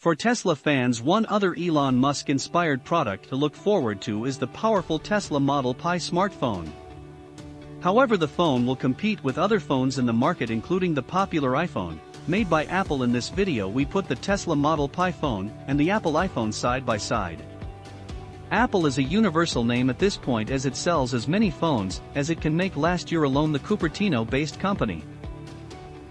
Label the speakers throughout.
Speaker 1: For Tesla fans, one other Elon Musk-inspired product to look forward to is the powerful Tesla Model Pi smartphone. However, the phone will compete with other phones in the market, including the popular iPhone, made by Apple. In this video we put the Tesla Model Pi phone and the Apple iPhone side by side. Apple is a universal name at this point, as it sells as many phones as it can make. Last year alone, the Cupertino-based company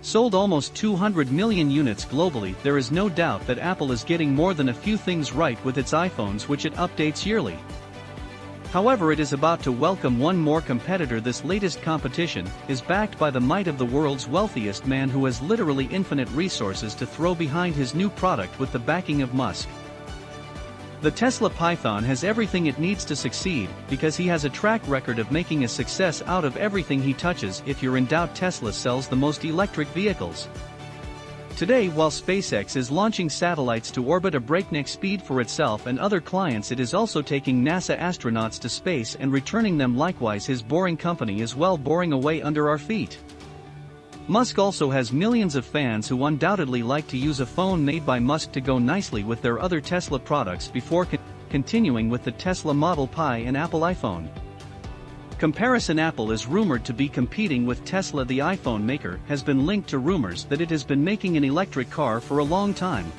Speaker 1: sold almost 200 million units globally. There is no doubt that Apple is getting more than a few things right with its iPhones, which it updates yearly. However, it is about to welcome one more competitor. This latest competition is backed by the might of the world's wealthiest man, who has literally infinite resources to throw behind his new product with the backing of Musk. The Tesla Python has everything it needs to succeed, because he has a track record of making a success out of everything he touches. If you're in doubt, Tesla sells the most electric vehicles today. While SpaceX is launching satellites to orbit at breakneck speed for itself and other clients, it is also taking NASA astronauts to space and returning them. Likewise, his boring company is well boring away under our feet. Musk also has millions of fans who undoubtedly like to use a phone made by Musk to go nicely with their other Tesla products before continuing with the Tesla Model Pi and Apple iPhone comparison. Apple is rumored to be competing with Tesla. The iPhone maker has been linked to rumors that it has been making an electric car for a long time.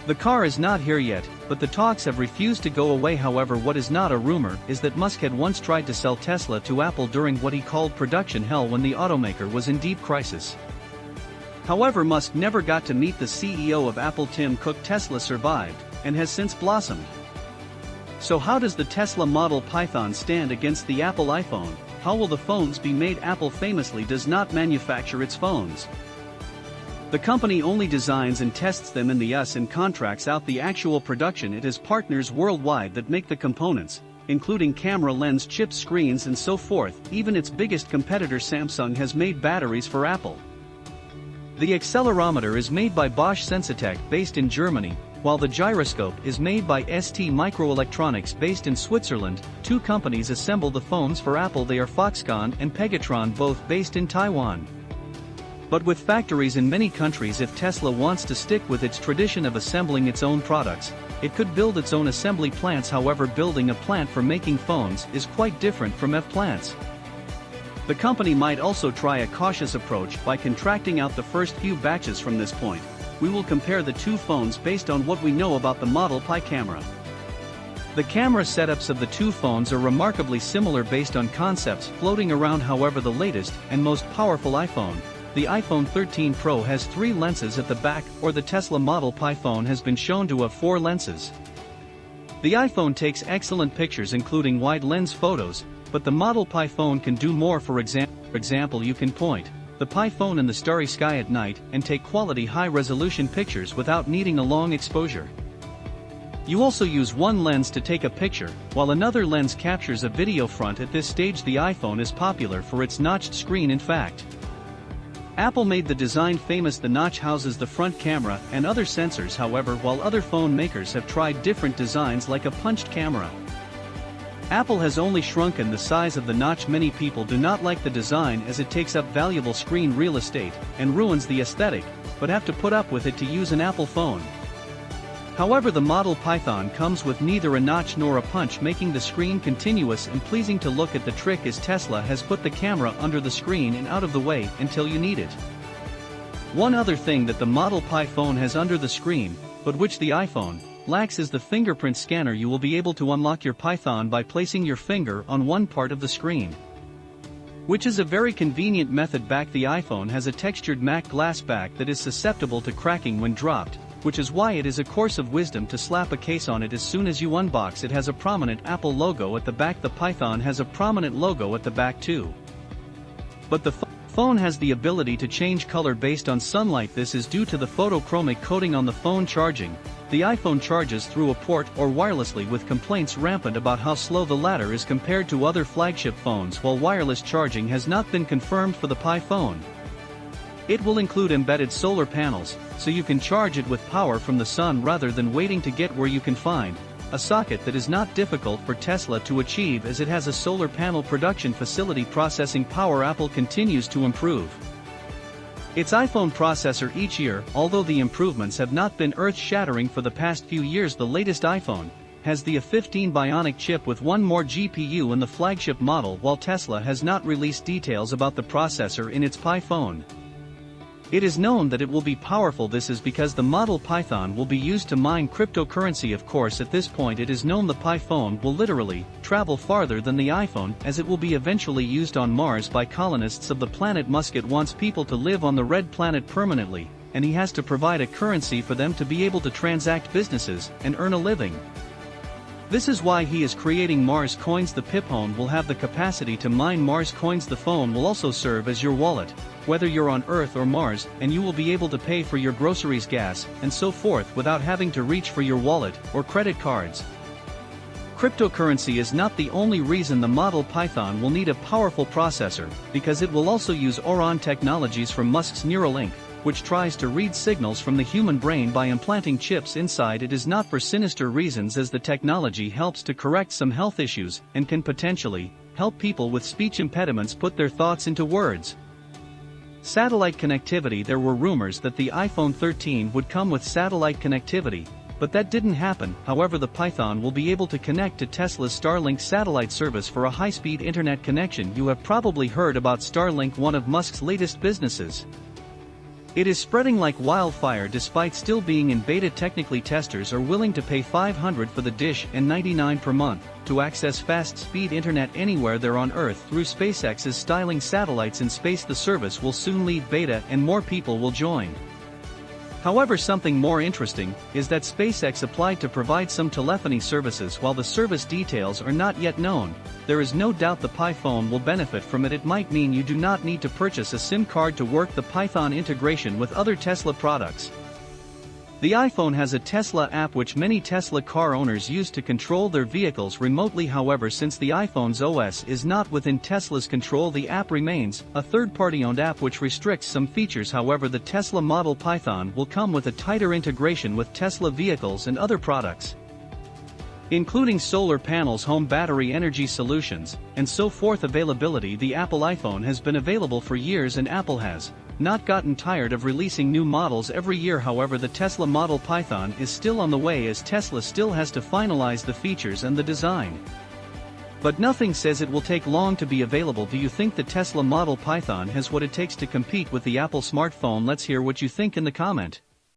Speaker 1: The car is not here yet, but the talks have refused to go away. However, what is not a rumor is that Musk had once tried to sell Tesla to Apple during what he called production hell, when the automaker was in deep crisis. However, Musk never got to meet the CEO of Apple, Tim Cook. Tesla survived and has since blossomed. So how does the Tesla Model Python stand against the Apple iPhone? How will the phones be made? Apple famously does not manufacture its phones. The company only designs and tests them in the US and contracts out the actual production. It has partners worldwide that make the components, including camera lens chips, screens and so forth. Even its biggest competitor Samsung has made batteries for Apple. The accelerometer is made by Bosch Sensitech, based in Germany, while the gyroscope is made by ST Microelectronics, based in Switzerland. Two companies assemble the phones for Apple. They are Foxconn and Pegatron, both based in Taiwan. But with factories in many countries, if Tesla wants to stick with its tradition of assembling its own products, it could build its own assembly plants. However, building a plant for making phones is quite different from plants. The company might also try a cautious approach by contracting out the first few batches. From this point, we will compare the two phones based on what we know about the Model Pi camera. The camera setups of the two phones are remarkably similar based on concepts floating around. However, the latest and most powerful iPhone, the iPhone 13 Pro, has 3 lenses at the back, or the Tesla Model Pi phone has been shown to have 4 lenses. The iPhone takes excellent pictures, including wide lens photos, but the Model Pi phone can do more. For example, you can point the Pi phone in the starry sky at night and take quality high-resolution pictures without needing a long exposure. You also use one lens to take a picture, while another lens captures a video. Front at this stage, the iPhone is popular for its notched screen. In fact, Apple made the design famous. The notch houses the front camera and other sensors. However, while other phone makers have tried different designs like a punched camera, Apple has only shrunken the size of the notch. Many people do not like the design, as it takes up valuable screen real estate and ruins the aesthetic, but have to put up with it to use an Apple phone. However, the Model Python comes with neither a notch nor a punch, making the screen continuous and pleasing to look at. The trick is Tesla has put the camera under the screen and out of the way until you need it. One other thing that the Model Pi phone has under the screen, but which the iPhone lacks, is the fingerprint scanner. You will be able to unlock your Python by placing your finger on one part of the screen, which is a very convenient method. Back, the iPhone has a textured matte glass back that is susceptible to cracking when dropped, which is why it is a course of wisdom to slap a case on it as soon as you unbox. It has a prominent Apple logo at the back. The Python has a prominent logo at the back too. But the phone has the ability to change color based on sunlight. This is due to the photochromic coating on the phone. Charging: the iPhone charges through a port or wirelessly, with complaints rampant about how slow the latter is compared to other flagship phones. While wireless charging has not been confirmed for the Pi phone, it will include embedded solar panels, so you can charge it with power from the sun rather than waiting to get where you can find a socket. That is not difficult for Tesla to achieve, as it has a solar panel production facility processing power. Apple continues to improve its iPhone processor each year. Although the improvements have not been earth-shattering for the past few years, the latest iPhone has the A15 Bionic chip with one more GPU in the flagship model, while Tesla has not released details about the processor in its Pi phone. It is known that it will be powerful. This is because the Model Python will be used to mine cryptocurrency. Of course, at this point it is known the Pi phone will literally travel farther than the iPhone, as it will be eventually used on Mars by colonists of the planet. Musk wants people to live on the red planet permanently, and he has to provide a currency for them to be able to transact businesses and earn a living. This is why he is creating Mars coins. The phone will have the capacity to mine Mars coins. The phone will also serve as your wallet, whether you're on Earth or Mars, and you will be able to pay for your groceries, gas, and so forth without having to reach for your wallet or credit cards. Cryptocurrency is not the only reason the Model Python will need a powerful processor, because it will also use Oron technologies from Musk's Neuralink, which tries to read signals from the human brain by implanting chips inside. It is not for sinister reasons, as the technology helps to correct some health issues and can potentially help people with speech impediments put their thoughts into words. Satellite connectivity. There were rumors that the iPhone 13 would come with satellite connectivity, but that didn't happen. However, the Python will be able to connect to Tesla's Starlink satellite service for a high-speed internet connection. You have probably heard about Starlink, one of Musk's latest businesses. It is spreading like wildfire despite still being in beta. Technically, testers are willing to pay $500 for the dish and $99 per month to access fast-speed internet anywhere they're on Earth through SpaceX's styling satellites in space. The service will soon leave beta and more people will join. However, something more interesting is that SpaceX applied to provide some telephony services. While the service details are not yet known, there is no doubt the Pi phone will benefit from it. It might mean you do not need to purchase a SIM card to work the Python integration with other Tesla products. The iPhone has a Tesla app which many Tesla car owners use to control their vehicles remotely. However, since the iPhone's OS is not within Tesla's control, the app remains a third-party owned app which restricts some features. However, the Tesla Model Python will come with a tighter integration with Tesla vehicles and other products, including solar panels, home battery energy solutions, and so forth. Availability. The Apple iPhone has been available for years and Apple has not gotten tired of releasing new models every year. However, the Tesla Model Python is still on the way, as Tesla still has to finalize the features and the design. But nothing says it will take long to be available. Do you think the Tesla Model Python has what it takes to compete with the Apple smartphone? Let's hear what you think in the comment.